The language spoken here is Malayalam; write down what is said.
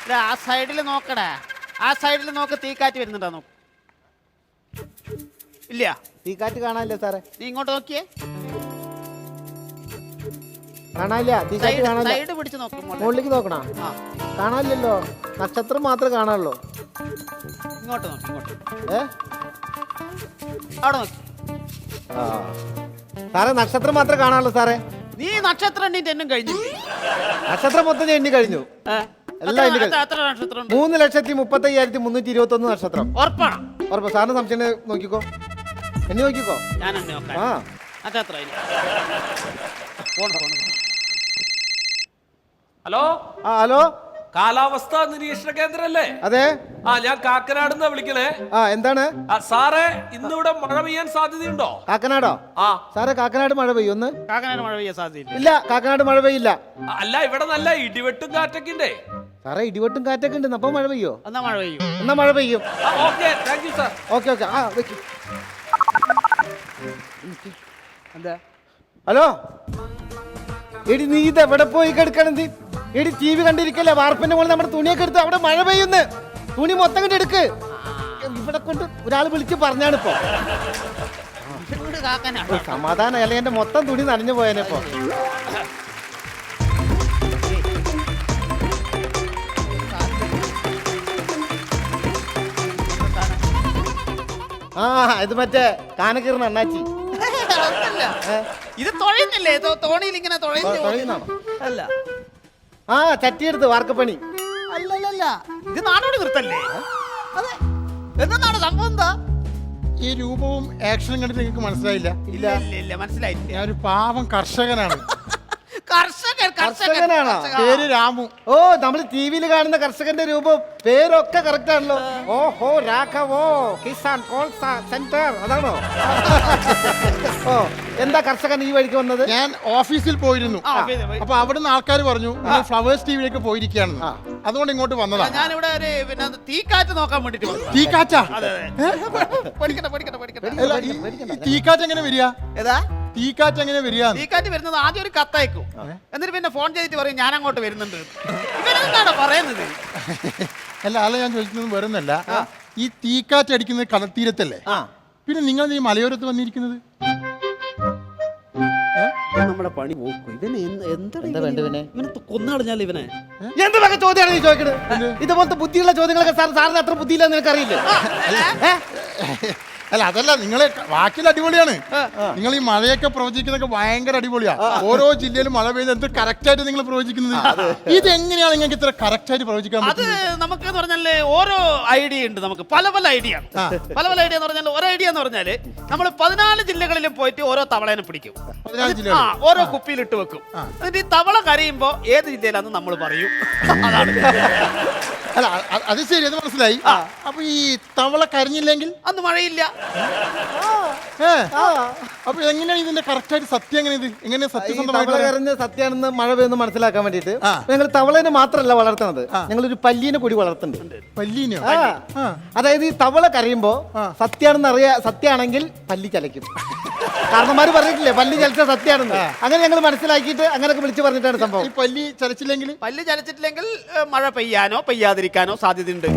ആ സൈഡിൽ നോക്കടാ, ആ സൈഡിൽ നോക്ക്, തീക്കാറ്റ് വരുന്നുണ്ടോ നോക്ക്. ഇല്ല, തീക്കാറ്റ് കാണാനില്ല സാറേ. നീ ഇങ്ങോട്ട് നോക്കിയേ, കാണാനില്ല, തീക്കാറ്റ് കാണാനില്ല. സൈഡ് പിടിച്ച് നോക്കും. മുകളിലേക്ക് നോക്കണ, കാണാനില്ലല്ലോ. നക്ഷത്രം മാത്രമേ കാണാനുള്ളൂ. ഇങ്ങോട്ട് നോക്കി, ഇങ്ങോട്ട്. അവിടെ നോക്കി. സാറേ നക്ഷത്രം മാത്രമേ കാണാനുള്ളൂ സാറേ. നീ നക്ഷത്രം എണ്ണിട്ട് എന്നും കഴിഞ്ഞു. നക്ഷത്രം മൊത്തം ഞാൻ എണ്ണി കഴിഞ്ഞു. എല്ലാം എണ്ണി കഴിഞ്ഞു. 3,35,321 നക്ഷത്രം. ഉറപ്പാണ്? ഉറപ്പ്. സാറിന് സംശയം നോക്കിക്കോ, എണ്ണി നോക്കിക്കോ. ഞാൻ എണ്ണി നോക്കാം. ആ നക്ഷത്രം. ഹലോ. ഹലോ, കാലാവസ്ഥാ നിരീക്ഷണ കേന്ദ്രല്ലേ? അതെ. ഞാൻ കാക്കനാട് വിളിക്കണേ. എന്താണ് സാറേ, ഇന്നിവിടെ മഴ പെയ്യാൻ സാധ്യതയുണ്ടോ? കാക്കനാടോ? സാറേ കാക്കനാട് മഴ പെയ്യും. ഒന്ന് കാക്കനാട് മഴ പെയ്യാൻ സാധ്യത ഇല്ല. കാക്കനാട് മഴ പെയ്യില്ല. അല്ല, ഇവിടെ നല്ല ഇടിവെട്ടും കാറ്റൊക്കെ ഉണ്ടേ. സാറേ ഇടിവെട്ടും കാറ്റൊക്കെ ഉണ്ട്. അപ്പൊ മഴ പെയ്യോ? എന്നാ മഴ പെയ്യും. എന്നാ മഴ പെയ്യും. Okay, thank you sir. Okay okay. എന്താ? ഹലോ എടി, നീ ഇത് എവിടെ പോയി കിടക്കണം? എടി ടി വി കണ്ടിരിക്കല്ലേ, വാർപ്പിന്റെ മുകളിൽ നമ്മുടെ തുണിയൊക്കെ എടുത്ത് അവിടെ മഴ പെയ്യുന്നു. തുണി മൊത്തം കണ്ട് എടുക്ക്. ഇവിടെ കൊണ്ട് ഒരാൾ വിളിച്ച് പറഞ്ഞാണ് ഇപ്പൊ. സമാധാനം അല്ലെങ്കിൽ എന്റെ മൊത്തം തുണി നനഞ്ഞു പോയനെപ്പോ. ഇത് മറ്റേ കാനക്കീർന്ന അണ്ണാച്ചി. ഇത് തുഴയുന്നില്ലേ? തോണിയിൽ ഇങ്ങനെ തുഴയുന്നാണോ? അല്ല, ചട്ടിയെടുത്ത് വാർക്കപ്പണി. അല്ലല്ല, ഇത് നാടോടി നൃത്തല്ലേ? അതെ. എന്താണ് സംഭവം? എന്താ ഈ രൂപവും ആക്ഷനും കണ്ടിട്ട് നിങ്ങൾക്ക് മനസ്സിലായില്ല? ഇല്ല ഇല്ല, മനസ്സിലായില്ല. ഞാൻ ഒരു പാവം കർഷകനാണ്. കർഷകനാണോ? പേര് രാമു. ഓ, നമ്മൾ ടി വിയിൽ കാണുന്ന കർഷകന്റെ രൂപം പേരൊക്കെ കറക്റ്റ് ആണല്ലോ. ഓഹോ, രാഘവോ കിസാൻ കോൾ സെന്റർ, അതാണോ? ഓ, എന്താ കർഷകൻ ഈ വഴിക്ക് വന്നത്? ഞാൻ ഓഫീസിൽ പോയിരുന്നു. അപ്പൊ അവിടുന്ന് ആൾക്കാർ പറഞ്ഞു ഫ്ലവേഴ്സ് ടിവിയിലേക്ക് പോയിരിക്കുകയാണെന്ന്. അതുകൊണ്ട് ഇങ്ങോട്ട് വന്നതാ. ഞാനിവിടെ ഒരു തീക്കാറ്റ് നോക്കാൻ വേണ്ടിട്ട്. തീക്കാറ്റാ? പഠിക്കട്ടെ. തീക്കാറ്റ് എങ്ങനെ വരിക? ഏതാ തീക്കാറ്റ് എങ്ങനെ വരിക? തീക്കാറ്റ് വരുന്നത് ആദ്യം ഒരു കത്തയക്കും, എന്നിട്ട് പിന്നെ ഫോൺ ചെയ്തിട്ട് പറയും ഞാൻ അങ്ങോട്ട് വരുന്നുണ്ട്. ഇവരെന്താണോ പറയുന്നത്? അല്ല, ഞാൻ ചോദിക്കുന്നത് വരുന്നല്ല. ഈ തീക്കാറ്റ് അടിക്കുന്നത് കടൽത്തീരത്തല്ലേ? പിന്നെ നിങ്ങൾ ഈ മലയോരത്ത് വന്നിരിക്കുന്നത്? നമ്മുടെ പണി നോക്കും. ഇവനെ കൊന്നുകളഞ്ഞാൽ ഇവനെ എന്തൊക്കെ ചോദ്യമാണ് നീ ചോദിക്കുന്നത്? ഇതുപോലത്തെ ബുദ്ധിയുള്ള ചോദ്യങ്ങളൊക്കെ സാറിന് അത്ര ബുദ്ധിയില്ലെന്ന് നിനക്കറിയില്ല. അല്ല, അതല്ല, നിങ്ങളെ വാക്കിൽ അടിപൊളിയാണ്. നിങ്ങൾ ഈ മഴയൊക്കെ പ്രവചിക്കുന്നതൊക്കെ ഭയങ്കര അടിപൊളിയാ. ഓരോ ജില്ലയിലും മഴ പെയ്ത് എന്ത് കറക്റ്റ് ആയിട്ട് നിങ്ങൾ പ്രവചിക്കുന്നത്. ഇത് എങ്ങനെയാണ് നിങ്ങൾക്ക് ഇത്ര കറക്റ്റ് ആയിട്ട് പ്രവചിക്കാൻ പറ്റുന്നത്? അത് നമുക്ക് എന്ന് പറഞ്ഞാല് ഓരോ ഐഡിയ ഉണ്ട്. നമുക്ക് പല ഐഡിയ എന്ന് പറഞ്ഞാൽ ഒരു ഐഡിയ എന്ന് പറഞ്ഞാല് നമ്മൾ 14 ജില്ലകളിലും പോയിട്ട് ഓരോ തവളേനെ പിടിക്കും. ഓരോ കുപ്പിയിൽ ഇട്ട് വെക്കും. എന്നിട്ട് ഈ തവള കരയുമ്പോ ഏത് ജില്ലയിലാന്ന് നമ്മൾ പറയും. അല്ല, അത് ശരി, അത് മനസ്സിലായി. അപ്പൊ ഈ തവള കരഞ്ഞില്ലെങ്കിൽ അന്ന് മഴയില്ല. അപ്പൊ എങ്ങനെയാണ് ഇതിന്റെ കറക്റ്റ് ആയിട്ട് സത്യം? എങ്ങനെ സത്യമാണെന്ന് മഴ പെയ്യുന്ന മനസ്സിലാക്കാൻ വേണ്ടിട്ട് ഞങ്ങൾ തവളേനെ മാത്രമല്ല വളർത്തുന്നത്, ഞങ്ങളൊരു പല്ലീനെ കൂടി വളർത്തുന്നുണ്ട്. പല്ലീനോ? അതായത് ഈ തവള കരയുമ്പോ സത്യമാണെങ്കിൽ പല്ലി ചലയ്ക്കും. കാരണന്മാര് പറഞ്ഞിട്ടില്ലേ പല്ലി ചലിച്ച സത്യമാണെന്ന്. അങ്ങനെ ഞങ്ങൾ മനസ്സിലാക്കിയിട്ട് അങ്ങനെയൊക്കെ വിളിച്ചു പറഞ്ഞിട്ടാണ് സംഭവം. ഈ പല്ലി ചലിച്ചില്ലെങ്കിൽ മഴ പെയ്യാനോ പെയ്യാതിരിക്കാനോ സാധ്യതയുണ്ട്.